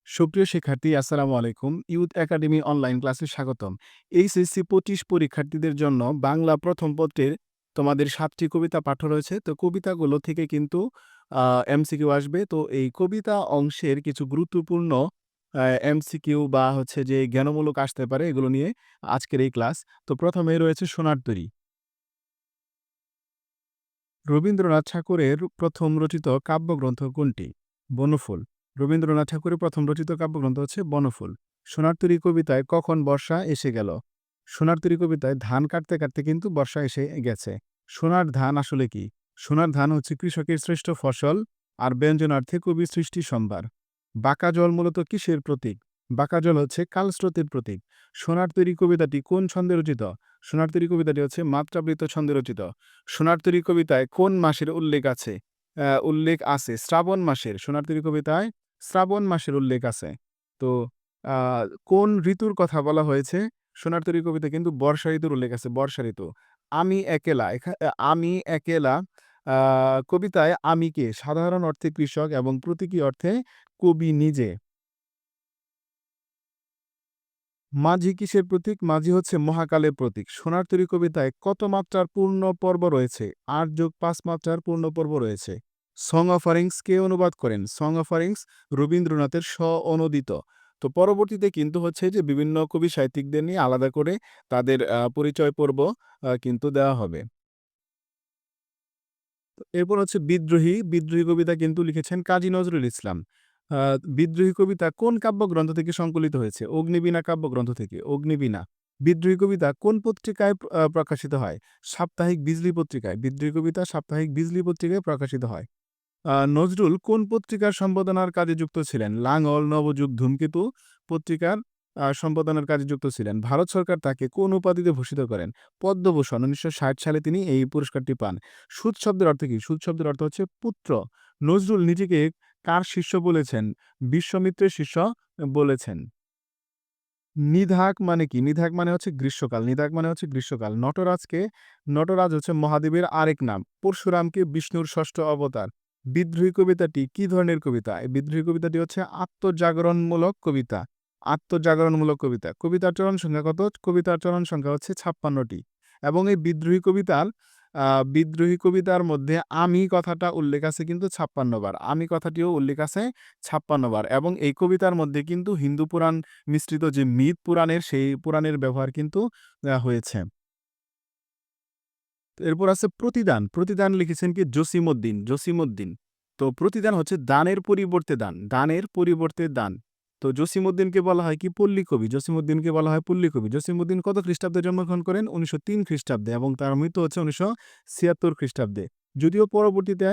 সুপ্রিয় শিক্ষার্থী, আসসালামু আলাইকুম। ইউথ একাডেমি অনলাইন ক্লাসে স্বাগতম। এইচএসসি ২৫ পরীক্ষার্থীদের জন্য বাংলা প্রথম পত্রের তোমাদের ৭ টি কবিতা পাঠ্য রয়েছে। তো কবিতাগুলো থেকে কিন্তু এমসিকিউ আসবে। তো এই কবিতা অংশের কিছু গুরুত্বপূর্ণ এমসিকিউ বা হচ্ছে যে জ্ঞানমূলক আসতে পারে, এগুলো নিয়ে আজকের এই ক্লাস। তো প্রথমেই রয়েছে সোনার তরী। রবীন্দ্রনাথ ঠাকুরের প্রথম রচিত কাব্যগ্রন্থ কোনটি? বনফুল। রবীন্দ্রনাথ ঠাকুরের প্রথম রচিত কাব্যগ্রন্থ হচ্ছে বনফুল। সোনার তরী কবিতায় কখন বর্ষা এসে গেল? সোনার তরী কবিতায় ধান কাটতে কাটতে কিন্তু বর্ষা এসে গেছে। সোনার ধান আসলে কি? সোনার ধান হচ্ছে কৃষকের শ্রেষ্ঠ ফসল আর ব্যঞ্জনার্থে কবির সৃষ্টি সম্ভার। বাঁকা জল মূলত কিসের প্রতীক? বাঁকা জল হচ্ছে কালস্রোতের প্রতীক। সোনার তরী কবিতাটি কোন ছন্দে রচিত? সোনার তরী কবিতাটি হচ্ছে মাত্রাবৃত্ত ছন্দে রচিত। সোনার তরী কবিতায় কোন মাসের উল্লেখ আছে? উল্লেখ আছে শ্রাবণ মাসের। সোনার তরী কবিতায় শ্রাবণ মাসের উল্লেখ আছে। তো আ কোন ঋতুর কথা বলা হয়েছে? সোনার তরী কবিতায় কিন্তু বর্ষা ঋতুর উল্লেখ আছে, বর্ষা ঋতু। আমি একেলা আমি একেলা আ কবিতায় আমি কে? সাধারণ অর্থে কৃষক এবং প্রতীকী অর্থে কবি নিজে। মাঝি কিসের প্রতীক? মাঝি হচ্ছে মহাকালের প্রতীক। সোনার তরী কবিতায় কত মাত্রার পূর্ণ পর্ব রয়েছে? ৮+৫ মাত্রার পূর্ণ পর্ব রয়েছে। সং অফারিংস কে অনুবাদ করেন? সং অফারিংস রবীন্দ্রনাথের স্ব-অনূদিত। তো পরবর্তীতে কিন্তু হচ্ছে যে বিভিন্ন কবি সাহিত্যিকদের নিয়ে আলাদা করে তাদের পরিচয় পর্ব কিন্তু দেওয়া হবে। এরপর হচ্ছে বিদ্রোহী। বিদ্রোহী কবিতা কিন্তু লিখেছেন কাজী নজরুল ইসলাম। আ বিদ্রোহী কবিতা কোন কাব্যগ্রন্থ থেকে সংকলিত হয়েছে? অগ্নিবীণা কাব্যগ্রন্থ থেকে, অগ্নিবীণা। বিদ্রোহী কবিতা কোন পত্রিকায় প্রকাশিত হয়? সাপ্তাহিক বিজলি পত্রিকায়। বিদ্রোহী কবিতা সাপ্তাহিক বিজলি পত্রিকায় প্রকাশিত হয়। নজরুল কোন পত্রিকার সম্পাদনার কাজে যুক্ত ছিলেন? লাঙল, নবযুগ, ধূমকেতু পত্রিকার সম্পাদনার কাজে যুক্ত ছিলেন। ভারত সরকার তাকে কোন উপাধিতে ভূষিত করেন? পদ্মভূষণ। ১৯৬০ সালে তিনি এই পুরস্কারটি পান। সুদ শব্দের অর্থ কি? সুদ শব্দের অর্থ হচ্ছে পুত্র। নজরুল নিজেকে কার শিষ্য বলেছেন? বিশ্বামিত্রের শিষ্য বলেছেন। নিধাক মানে কি? নিধাক মানে হচ্ছে গ্রীষ্মকাল। নিধাক মানে হচ্ছে গ্রীষ্মকাল। নটরাজ হচ্ছে মহাদেবের আরেক নাম। পরশুরামকে বিষ্ণুর ৬ষ্ঠ অবতার। বিদ্রোহী কবিতাটি কি ধরনের কবিতা? এই বিদ্রোহী কবিতাটি হচ্ছে আত্মজাগরণমূলক কবিতা। আত্মজাগরণমূলক কবিতা। কবিতার চরণ সংখ্যা কত? কবিতার চরণ সংখ্যা হচ্ছে ৫৬ টি। এবং এই বিদ্রোহী কবিতার মধ্যে আমি কথাটা উল্লেখ আছে কিন্তু ৫৬ বার। আমি কথাটিও উল্লেখ আছে ৫৬ বার এবং এই কবিতার মধ্যে কিন্তু হিন্দু পুরাণ মিশ্রিত যে মিথ পুরাণের, সেই পুরাণের ব্যবহার কিন্তু হয়েছে। তো এরপর আছে প্রতিদান। প্রতিদান লিখেছেন কি? জসীমউদ্দীন। জসীমউদ্দীন। তো প্রতিদান হচ্ছে দানের পরিবর্তে দান। দানের পরিবর্তে দান। তো জসীমউদ্দীনকে বলা হয় কি? পল্লী কবি। জসীমউদ্দীনকে বলা হয় পল্লী কবি। জসীমউদ্দীন কত খ্রিস্টাব্দে জন্মগ্রহণ করেন? ১৯০৩ খ্রিস্টাব্দে এবং তার মৃত্যু হচ্ছে ১৯৭৬ খ্রিস্টাব্দে। যদিও পরবর্তীতে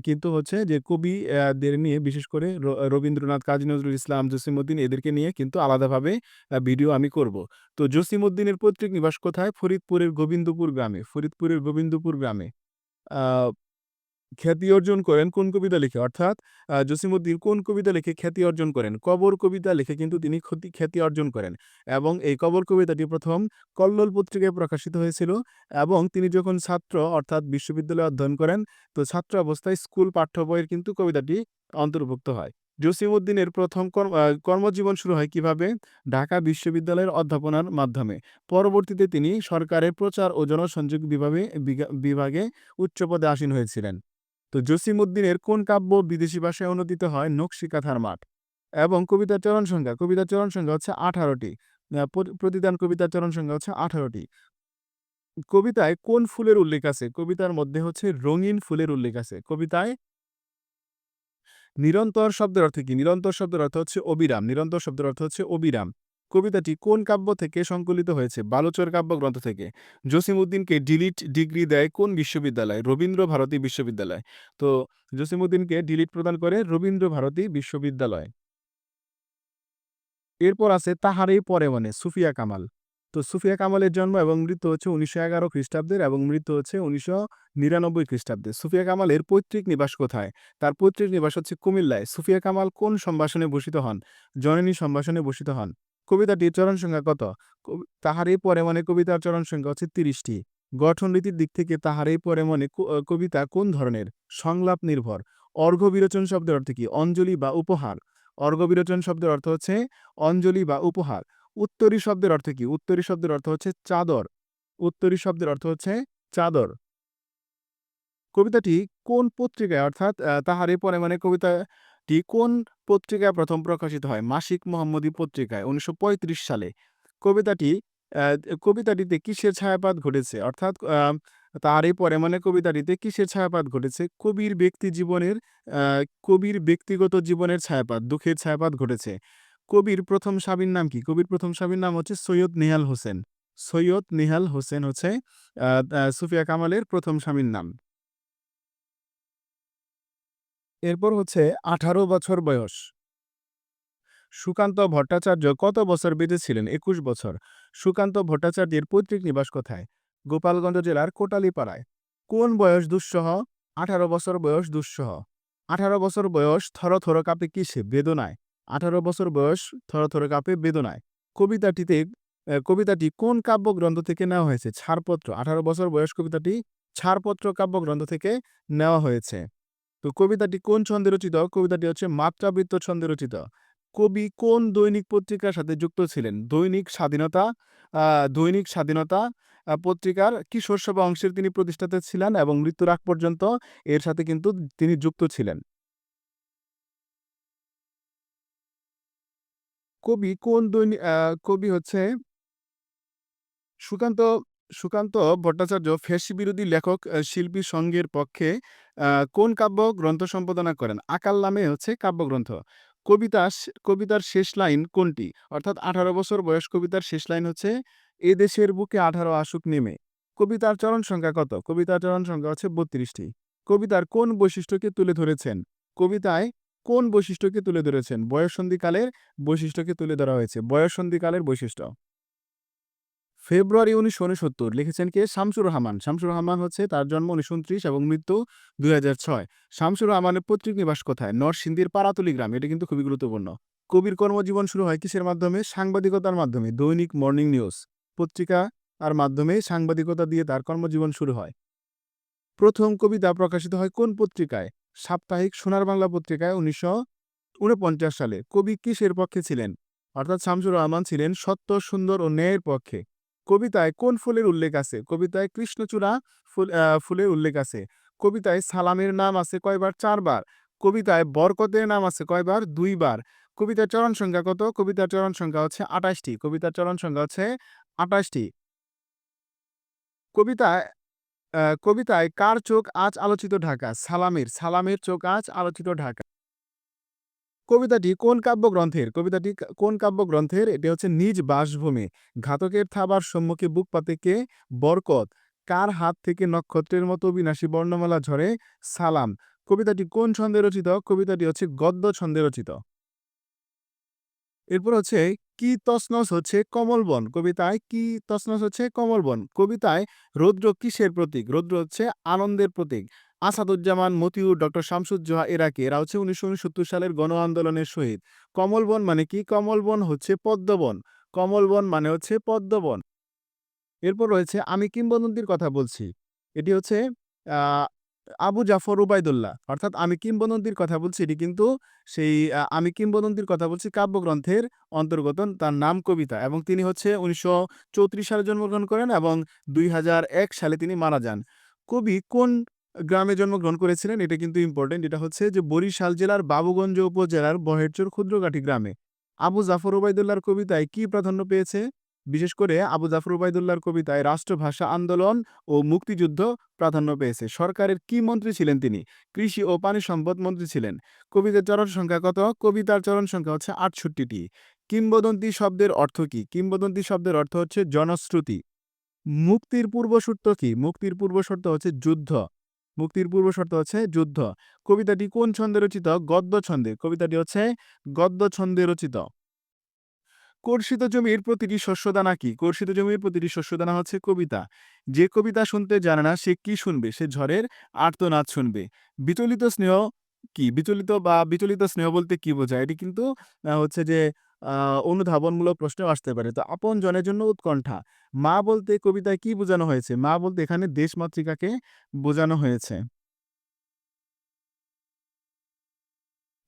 কিন্তু হচ্ছে যে কবি দের নিয়ে বিশেষ করে রবীন্দ্রনাথ, কাজী নজরুল ইসলাম, জসীমউদ্দীন এদেরকে নিয়ে কিন্তু আলাদাভাবে ভিডিও আমি করব। তো জসীমউদ্দীনের পৈতৃক নিবাস কোথায়? ফরিদপুরের গোবিন্দপুর গ্রামে। ফরিদপুরের গোবিন্দপুর গ্রামে। আ খ্যাতি অর্জন করেন কোন কবিতা লিখে? অর্থাৎ জসীমউদ্দীন কোন কবিতা লিখে খ্যাতি অর্জন করেন? কবর কবিতা লিখে কিন্তু তিনি খ্যাতি অর্জন করেন এবং এই কবর কবিতাটি ১ম কল্লোল পত্রিকায় প্রকাশিত হয়েছিল এবং তিনি যখন ছাত্র অর্থাৎ বিশ্ববিদ্যালয়ে অধ্যয়ন করেন, তো ছাত্র অবস্থায় স্কুল পাঠ্য বইয়ের কিন্তু কবিতাটি অন্তর্ভুক্ত হয়। জসীমউদ্দীনের ১ম কর্মজীবন শুরু হয় কিভাবে? ঢাকা বিশ্ববিদ্যালয়ের অধ্যাপনার মাধ্যমে। পরবর্তীতে তিনি সরকারের প্রচার ও জনসংযোগ বিভাগে উচ্চ পদে আসীন হয়েছিলেন। তো জসীমউদ্দীনের কোন কাব্য বিদেশি ভাষায় অনূদিত হয়? নকশিকাঁথার মাঠ। এবং কবিতার চরণ সংখ্যা হচ্ছে ১৮ টি। প্রতিদান কবিতার চরণ সংখ্যা হচ্ছে ১৮ টি। কবিতায় কোন ফুলের উল্লেখ আছে? কবিতার মধ্যে হচ্ছে রঙিন ফুলের উল্লেখ আছে। কবিতায় নিরন্তর শব্দের অর্থ কি? নিরন্তর শব্দের অর্থ হচ্ছে অবিরাম। নিরন্তর শব্দের অর্থ হচ্ছে অবিরাম। কবিতাটি কোন কাব্য থেকে সংকলিত হয়েছে? বালুচর কাব্যগ্রন্থ থেকে। জসীমউদ্দীনকে ডিলিট ডিগ্রি দেয় কোন বিশ্ববিদ্যালয়? রবীন্দ্র ভারতী বিশ্ববিদ্যালয়। তো জসীমউদ্দীনকে ডিলিট প্রদান করে রবীন্দ্র ভারতী বিশ্ববিদ্যালয়। এরপর আছে তাহারই পরে মনে, সুফিয়া কামাল। তো সুফিয়া কামালের জন্ম এবং মৃত্যু হচ্ছে ১৯১১ খ্রিস্টাব্দের এবং মৃত্যু হচ্ছে ১৯৯৯ খ্রিস্টাব্দে। সুফিয়া কামালের পৈতৃক নিবাস কোথায়? তার পৈতৃক নিবাস হচ্ছে কুমিল্লায়। সুফিয়া কামাল কোন সম্ভাষণে ভূষিত হন? জননী সম্ভাষণে ভূষিত হন। কবিতাটির চরণ সংখ্যা কত? তাহারই পরে মনে কবিতার চরণ সংখ্যা হচ্ছে ৩০ টি। গঠনরীতির দিক থেকে তাহারই পরে মনে কবিতা কোন ধরনের? সংলাপ নির্ভর। অর্ঘ্য বিরোচন শব্দের অর্থ কি? অঞ্জলি বা উপহার। অর্ঘ্যবিরোচন শব্দের অর্থ হচ্ছে অঞ্জলি বা উপহার। উত্তরী শব্দের অর্থ কি? উত্তরী শব্দের অর্থ হচ্ছে চাদর। উত্তরী শব্দের অর্থ হচ্ছে চাদর। কবিতাটি কোন পত্রিকায় অর্থাৎ তাহারে পরে মানে কবিতাটি কোন পত্রিকায় প্রথম প্রকাশিত হয়? মাসিক মোহাম্মদী পত্রিকায় ১৯৩৫ সালে। কবিতাটি অ্যা কবিতাটিতে কিসের ছায়াপাত ঘটেছে? অর্থাৎ তাহারে পরে মানে কবিতাটিতে কিসের ছায়াপাত ঘটেছে? কবির ব্যক্তিগত জীবনের ছায়াপাত, দুঃখের ছায়াপাত ঘটেছে। কবির ১ম স্বামীর নাম কি? কবির ১ম স্বামীর নাম হচ্ছে সৈয়দ নেহাল হোসেন। সৈয়দ নেহাল হোসেন হচ্ছে আ আ সুফিয়া কামালের ১ম স্বামীর নাম। এরপর হচ্ছে ১৮ বছর বয়স। সুকান্ত ভট্টাচার্য কত বছর বেঁচে ছিলেন? ২১ বছর। সুকান্ত ভট্টাচার্যের পৈতৃক নিবাস কোথায়? গোপালগঞ্জ জেলার কোটালীপাড়ায়। কোন বয়স দুঃসহ? ১৮ বছর বয়স দুঃসহ। ১৮ বছর বয়স থরথর কাঁপে কিসে? বেদনায়। ১৮ বছর বয়স থরথর কাঁপে বেদনায়। কবিতাটি কোন কাব্যগ্রন্থ থেকে নেওয়া হয়েছে? ছাড়পত্র। ১৮ বছর বয়স কবিতাটি ছাড়পত্র কাব্যগ্রন্থ থেকে নেওয়া হয়েছে। তো কবিতাটি কোন ছন্দে রচিত? কবিতাটি হচ্ছে মাত্রাবৃত্ত ছন্দে রচিত। কবি কোন দৈনিক পত্রিকার সাথে যুক্ত ছিলেন? আ দৈনিক স্বাধীনতা পত্রিকার কিশোর সভা অংশের তিনি প্রতিষ্ঠাতা ছিলেন এবং মৃত্যুর আগ পর্যন্ত এর সাথে কিন্তু তিনি যুক্ত ছিলেন। কবি কোন দৈনি আ কবি হচ্ছে সুকান্ত সুকান্ত ভট্টাচার্য ফ্যাসিবিরোধী লেখক শিল্পী সংঘের পক্ষে আ কোন কাব্যগ্রন্থ সম্পাদনা করেন? আকাল নামে হচ্ছে কাব্যগ্রন্থ। কবিতার শেষ লাইন কোনটি? অর্থাৎ ১৮ বছর বয়স কবিতার শেষ লাইন হচ্ছে, "এ দেশের বুকে ১৮ আসুক নেমে।" কবিতার চরণ সংখ্যা কত? কবিতার চরণ সংখ্যা হচ্ছে ৩২ টি। কবিতার কোন বৈশিষ্ট্যকে তুলে ধরেছেন? কবিতায় কোন বৈশিষ্ট্যকে তুলে ধরেছেন? বয়ঃসন্ধিকালের বৈশিষ্ট্যকে তুলে ধরা হয়েছে। বয়ঃসন্ধিকালের বৈশিষ্ট্য। ফেব্রুয়ারি ১৯৬৯ লিখেছেন কে? শামসুর রাহমান। শামসুর রাহমান হচ্ছে তার জন্ম ১৯২৯ এবং মৃত্যু ২০০৬। শামসুর রাহমানের পৈতৃক নিবাস কোথায়? নরসিংদীর পাড়াতলী গ্রাম। এটা কিন্তু খুবই গুরুত্বপূর্ণ। কবির কর্মজীবন শুরু হয় কিসের মাধ্যমে? সাংবাদিকতার মাধ্যমে। দৈনিক মর্নিং নিউজ পত্রিকা আর মাধ্যমে সাংবাদিকতা দিয়ে তার কর্মজীবন শুরু হয়। প্রথম কবিতা প্রকাশিত হয় কোন পত্রিকায়? সাপ্তাহিক সোনার বাংলা পত্রিকায় ১৯৪৯ সালে। কবি কিসের পক্ষে ছিলেন? অর্থাৎ শামসুর রহমান ছিলেন সত্য, সুন্দর ও ন্যায়ের পক্ষে। কবিতায় কোন ফুলের উল্লেখ আছে? কবিতায় কৃষ্ণচূড়া ফুলের উল্লেখ আছে। কবিতায় সালামের নাম আছে কয়বার? ৪ বার। কবিতায় বরকতের নাম আছে কয়বার? ২ বার। কবিতার চরণ সংখ্যা কত? কবিতার চরণ সংখ্যা হচ্ছে ২৮ টি। কবিতার চরণ সংখ্যা হচ্ছে ২৮ টি। কবিতায় কবিতায় কার চোখ আজ আলোচিত ঢাকা? সালামের চোখ আজ আলোচিত ঢাকা। কবিতাটি কোন কাব্যগ্রন্থের? কোন কাব্যগ্রন্থের? এটি হচ্ছে নিজ বাসভূমি। ঘাতকের থাবার সম্মুখে বুক পাতে কে? বরকত। কার হাত থেকে নক্ষত্রের মতো বিনাশী বর্ণমালা ঝরে? সালাম। কবিতাটি কোন ছন্দে রচিত? কবিতাটি হচ্ছে গদ্য ছন্দে রচিত। এরপর হচ্ছে কি তছনছ হচ্ছে কমলবন। কবিতায় কি তছনছ হচ্ছে কমলবন। কবিতায় রৌদ্র কিসের প্রতীক? রৌদ্র হচ্ছে আনন্দের প্রতীক। আসাদুজ্জামান মতিউর, ডক্টর শামসুজ্জোহা এরা কে? এরা হচ্ছে ১৯৬৯ সালের গণ আন্দোলনের শহীদ। কমলবন মানে কি? কমলবন হচ্ছে পদ্মবন। কমলবন মানে হচ্ছে পদ্মবন। এরপর রয়েছে আমি কিংবদন্তির কথা বলছি। এটি হচ্ছে আ আবু জাফর উবাইদুল্লাহ। অর্থাৎ আমি কিংবদন্তির কথা বলছি এটি কিন্তু সেই আমি কিংবদন্তির কথা বলছি কাব্যগ্রন্থের অন্তর্গত। তার নাম কবিতা এবং তিনি হচ্ছে ১৯৩৪ সালে জন্মগ্রহণ করেন এবং ২০০১ সালে তিনি মারা যান। কবি কোন গ্রামে জন্মগ্রহণ করেছিলেন? এটা কিন্তু ইম্পোর্টেন্ট। এটা হচ্ছে যে বরিশাল জেলার বাবুগঞ্জ উপজেলার বহেড়চর ক্ষুদ্রঘাটি গ্রামে। আবু জাফর উবাইদুল্লাহর কবিতায় কি প্রাধান্য পেয়েছে? বিশেষ করে আবু জাফর উবাইদুল্লাহর কবিতায় রাষ্ট্রভাষা আন্দোলন ও মুক্তিযুদ্ধ প্রাধান্য পেয়েছে। সরকারের কি মন্ত্রী ছিলেন তিনি? কৃষি ও পানি সম্পদ মন্ত্রী ছিলেন। কবিতার চরণ সংখ্যা কত? কবিতার চরণ সংখ্যা হচ্ছে ৬৮ টি। কিংবদন্তি শব্দের অর্থ কি? কিংবদন্তি শব্দের অর্থ হচ্ছে জনশ্রুতি। মুক্তির পূর্বশর্ত কি? মুক্তির পূর্বশর্ত হচ্ছে যুদ্ধ। মুক্তির পূর্বশর্ত হচ্ছে যুদ্ধ। কবিতাটি কোন ছন্দে রচিত? গদ্য ছন্দে। কবিতাটি হচ্ছে গদ্য ছন্দে রচিত। কর্ষিত জমির প্রতিটি শস্যদানা কি? কর্ষিত জমির প্রতিটি শস্যদানা হচ্ছে কবিতা। যে কবিতা শুনতে জানে না সে কি শুনবে? সে ঝড়ের আর্তনাদ শুনবে। বিচলিত স্নেহ কি? বিচলিত স্নেহ বলতে কি বোঝায়? এটি কিন্তু হচ্ছে যে অনুধাবনমূলক প্রশ্নেও আসতে পারে। তো আপনজনের জন্য উৎকণ্ঠা। মা বলতে কবিতায় কি বোঝানো হয়েছে? মা বলতে এখানে দেশমাতৃকাকে বোঝানো হয়েছে।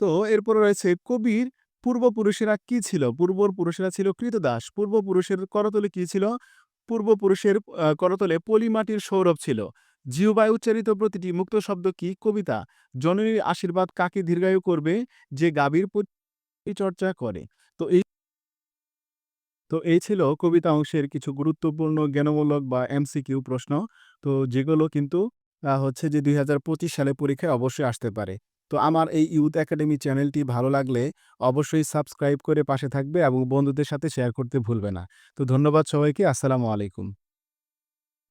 তো এরপরে রয়েছে কবির পূর্বপুরুষেরা কি ছিল? পূর্বপুরুষেরা ছিল ক্রীতদাস। পূর্বপুরুষের করতলে কি ছিল? পূর্বপুরুষের করতলে পলিমাটির সৌরভ ছিল। জিহ্বায় উচ্চারিত প্রতিটি মুক্ত শব্দ কি? কবিতা। জননীর আশীর্বাদ কাকে দীর্ঘায়ু করবে? যে গাভীর পরিচর্যা করে। তো এই তো এই ছিল কবিতা অংশের কিছু গুরুত্বপূর্ণ জ্ঞানমূলক বা এমসিকিউ প্রশ্ন। তো যেগুলো কিন্তু হচ্ছে যে ২০২৫ সালে পরীক্ষায় অবশ্যই আসতে পারে। তো আমার এই ইউথ একাডেমি চ্যানেলটি ভালো লাগলে অবশ্যই সাবস্ক্রাইব করে পাশে থাকবে এবং বন্ধুদের সাথে শেয়ার করতে ভুলবে না। তো ধন্যবাদ সবাইকে। আসসালামু আলাইকুম।